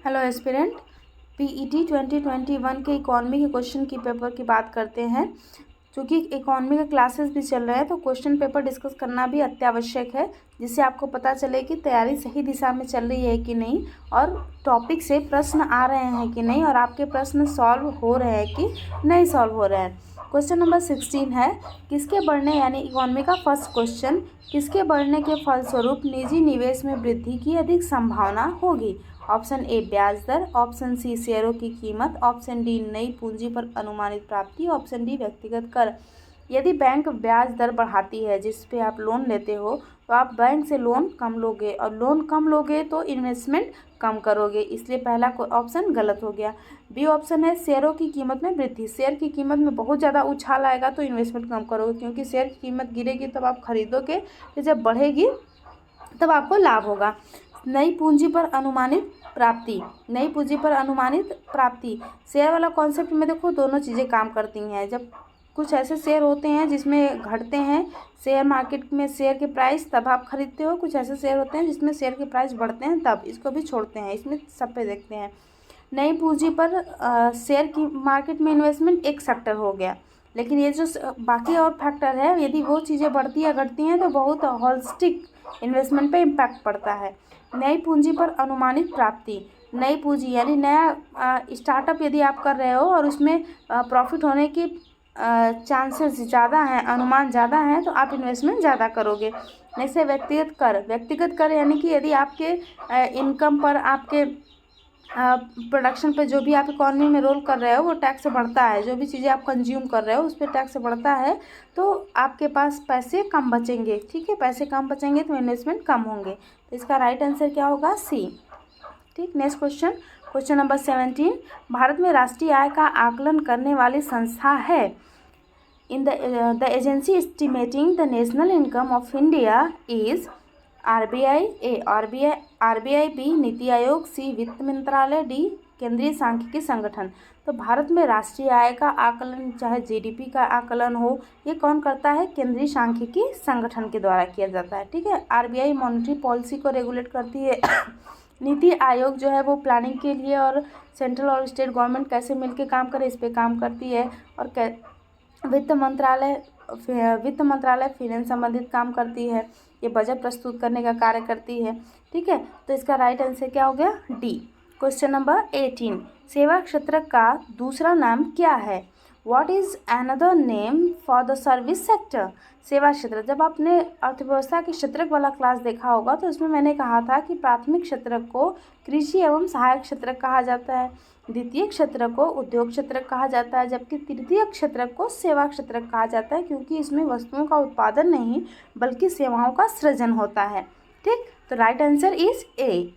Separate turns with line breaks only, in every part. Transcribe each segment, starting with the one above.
Hello aspirant, PET 2021 के economy के question की पेपर की बात करते हैं। क्योंकि इकॉनमी के क्लासेस भी चल रहे हैं तो क्वेश्चन पेपर डिस्कस करना भी अत्यावश्यक है, जिससे आपको पता चले कि तैयारी सही दिशा में चल रही है कि नहीं, और टॉपिक से प्रश्न आ रहे हैं कि नहीं, और आपके प्रश्न सॉल्व हो रहे हैं कि नहीं सॉल्व हो रहे हैं। क्वेश्चन नंबर 16 है, किसके बढ़ने यानी इकॉनमी का फर्स्ट क्वेश्चन, किसके बढ़ने के फलस्वरूप निजी निवेश में वृद्धि की अधिक संभावना होगी। ऑप्शन ए ब्याज दर, ऑप्शन सी शेयरों की कीमत, ऑप्शन डी नई पूंजी पर अनुमानित प्राप्ति, ऑप्शन डी व्यक्तिगत कर। यदि बैंक ब्याज दर बढ़ाती है जिस पे आप लोन लेते हो तो आप बैंक से लोन कम लोगे, और लोन कम लोगे तो इन्वेस्टमेंट कम करोगे, इसलिए पहला ऑप्शन गलत हो गया। बी ऑप्शन है शेयरों की कीमत में वृद्धि, शेयर की कीमत में बहुत ज़्यादा उछाल आएगा तो इन्वेस्टमेंट कम करोगे, क्योंकि शेयर की कीमत गिरेगी तब आप खरीदोगे, फिर जब बढ़ेगी तब आपको लाभ होगा। नई पूंजी पर अनुमानित प्राप्ति, नई पूंजी पर अनुमानित प्राप्ति, शेयर वाला कॉन्सेप्ट में देखो दोनों चीज़ें काम करती हैं। जब कुछ ऐसे शेयर होते हैं जिसमें घटते हैं शेयर मार्केट में शेयर के प्राइस, तब आप खरीदते हो। कुछ ऐसे शेयर होते हैं जिसमें शेयर के प्राइस बढ़ते हैं, तब इसको भी छोड़ते हैं। इसमें सब पे देखते हैं। नई पूंजी पर शेयर की मार्केट में इन्वेस्टमेंट एक सेक्टर हो गया, लेकिन ये जो बाकी और फैक्टर है, यदि वो चीज़ें बढ़ती या घटती हैं तो बहुत होलिस्टिक इन्वेस्टमेंट पे इम्पैक्ट पड़ता है। नई पूंजी पर अनुमानित प्राप्ति, नई पूंजी यानी नया स्टार्टअप यदि आप कर रहे हो और उसमें प्रॉफिट होने की चांसेस ज़्यादा हैं, अनुमान ज़्यादा हैं, तो आप इन्वेस्टमेंट ज़्यादा करोगे। जैसे व्यक्तिगत कर, व्यक्तिगत कर यानी कि यदि आपके इनकम पर, आपके प्रोडक्शन पे, जो भी आप इकॉनमी में रोल कर रहे हो वो टैक्स बढ़ता है, जो भी चीज़ें आप कंज्यूम कर रहे हो उस पर टैक्स बढ़ता है, तो आपके पास पैसे कम बचेंगे। ठीक है, पैसे कम बचेंगे तो इन्वेस्टमेंट कम होंगे, तो इसका राइट आंसर क्या होगा? सी। ठीक, नेक्स्ट क्वेश्चन, क्वेश्चन नंबर 17, भारत में राष्ट्रीय आय का आकलन करने वाली संस्था है। In the agency estimating the national income of India is RBI, A RBI, B NITI Aayog, सी वित्त मंत्रालय, डी केंद्रीय सांख्यिकी संगठन। तो भारत में राष्ट्रीय आय का आकलन, चाहे जीडीपी का आकलन हो, ये कौन करता है? केंद्रीय सांख्यिकी संगठन के द्वारा किया जाता है। ठीक है, आरबीआई मॉनेटरी पॉलिसी को रेगुलेट करती है। नीति आयोग जो है वो प्लानिंग के लिए, और सेंट्रल और स्टेट गवर्नमेंट कैसे मिलकर काम करे इस पर काम करती है। और वित्त मंत्रालय फाइनेंस संबंधित काम करती है, ये बजट प्रस्तुत करने का कार्य करती है। ठीक है, तो इसका राइट आंसर क्या हो गया? डी। क्वेश्चन नंबर 18, सेवा क्षेत्र का दूसरा नाम क्या है? What is another name for the service sector? सेवा क्षेत्र, जब आपने अर्थव्यवस्था के क्षेत्रक वाला क्लास देखा होगा तो उसमें मैंने कहा था कि प्राथमिक क्षेत्रक को कृषि एवं सहायक क्षेत्रक कहा जाता है, द्वितीय क्षेत्र को उद्योग क्षेत्र कहा जाता है, जबकि तृतीय क्षेत्र को सेवा क्षेत्र कहा जाता है, क्योंकि इसमें वस्तुओं का उत्पादन नहीं बल्कि सेवाओं का सृजन होता है। ठीक, तो right answer is a.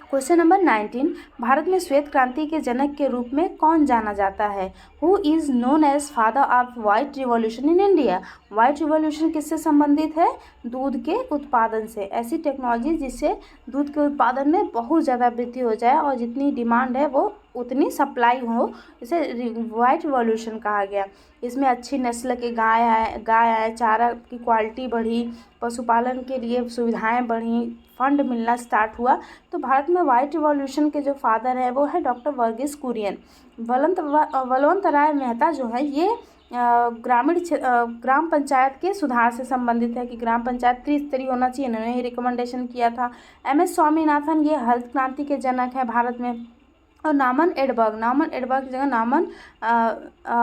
Question number 19, Bharat में श्वेत क्रांति के जनक के रूप में कौन जाना जाता है? Who is known as father of white revolution in India? White revolution किससे संबंधित है? दूध के उत्पादन से। ऐसी टेक्नोलॉजी जिससे दूध के उत्पादन में बहुत ज़्यादा वृद्धि हो जाए और जितनी डिमांड है वो उतनी सप्लाई हो, इसे वाइट रिवॉल्यूशन कहा गया। इसमें अच्छी नस्ल के गाय आए, चारा की क्वालिटी बढ़ी, पशुपालन के लिए सुविधाएं बढ़ी, फंड मिलना स्टार्ट हुआ। तो भारत में वाइट रिवॉल्यूशन के जो फादर है वो है डॉक्टर वर्गीस कुरियन। बलवंत राय मेहता जो है ये ग्राम पंचायत के सुधार से संबंधित है, कि ग्राम पंचायत त्रिस्तरीय होना चाहिए, इन्होंने ही रिकमेंडेशन किया था। MS स्वामीनाथन ये हरित क्रांति के जनक है भारत में। और नामन एडबर्ग की जगह नामन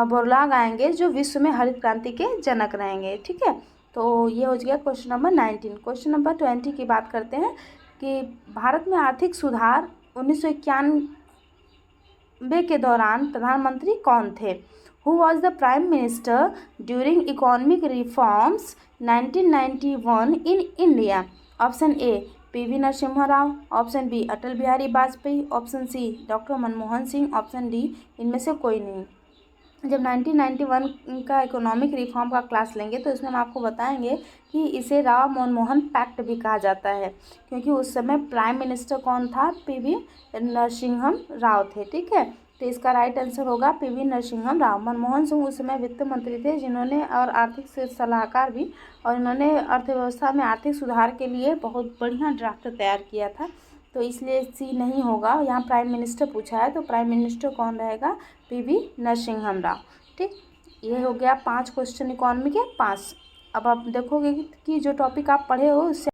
बोरलाग आएंगे, जो विश्व में हरित क्रांति के जनक रहेंगे। ठीक है, तो ये हो गया क्वेश्चन नंबर 19। क्वेश्चन नंबर 20 की बात करते हैं कि भारत में आर्थिक सुधार 1991 के दौरान प्रधानमंत्री कौन थे? Who was the prime minister during economic reforms 1991 in India? Option A PV Narasimha Rao, option B Atal Bihari Vajpayee, option C doctor Manmohan Singh, option D इनमें से कोई नहीं। जब 1991 का इकोनॉमिक रिफॉर्म का क्लास लेंगे तो इसमें हम आपको बताएंगे कि इसे राव मनमोहन पैक्ट भी कहा जाता है, क्योंकि उस समय प्राइम मिनिस्टर कौन था? PV नरसिम्हा राव थे। ठीक है, तो इसका राइट आंसर होगा PV नरसिम्हा राव। मनमोहन सिंह उस समय वित्त मंत्री थे, जिन्होंने, और आर्थिक सलाहकार भी, और इन्होंने अर्थव्यवस्था में आर्थिक सुधार के लिए बहुत बढ़िया ड्राफ्ट तैयार किया था। तो इसलिए सी नहीं होगा। यहाँ प्राइम मिनिस्टर पूछा है तो प्राइम मिनिस्टर कौन रहेगा, पीवी नरसिम्हा राव। ठीक, ये हो गया 5 क्वेश्चन इकोनॉमी के 5। अब आप देखोगे कि जो टॉपिक आप पढ़े हो उससे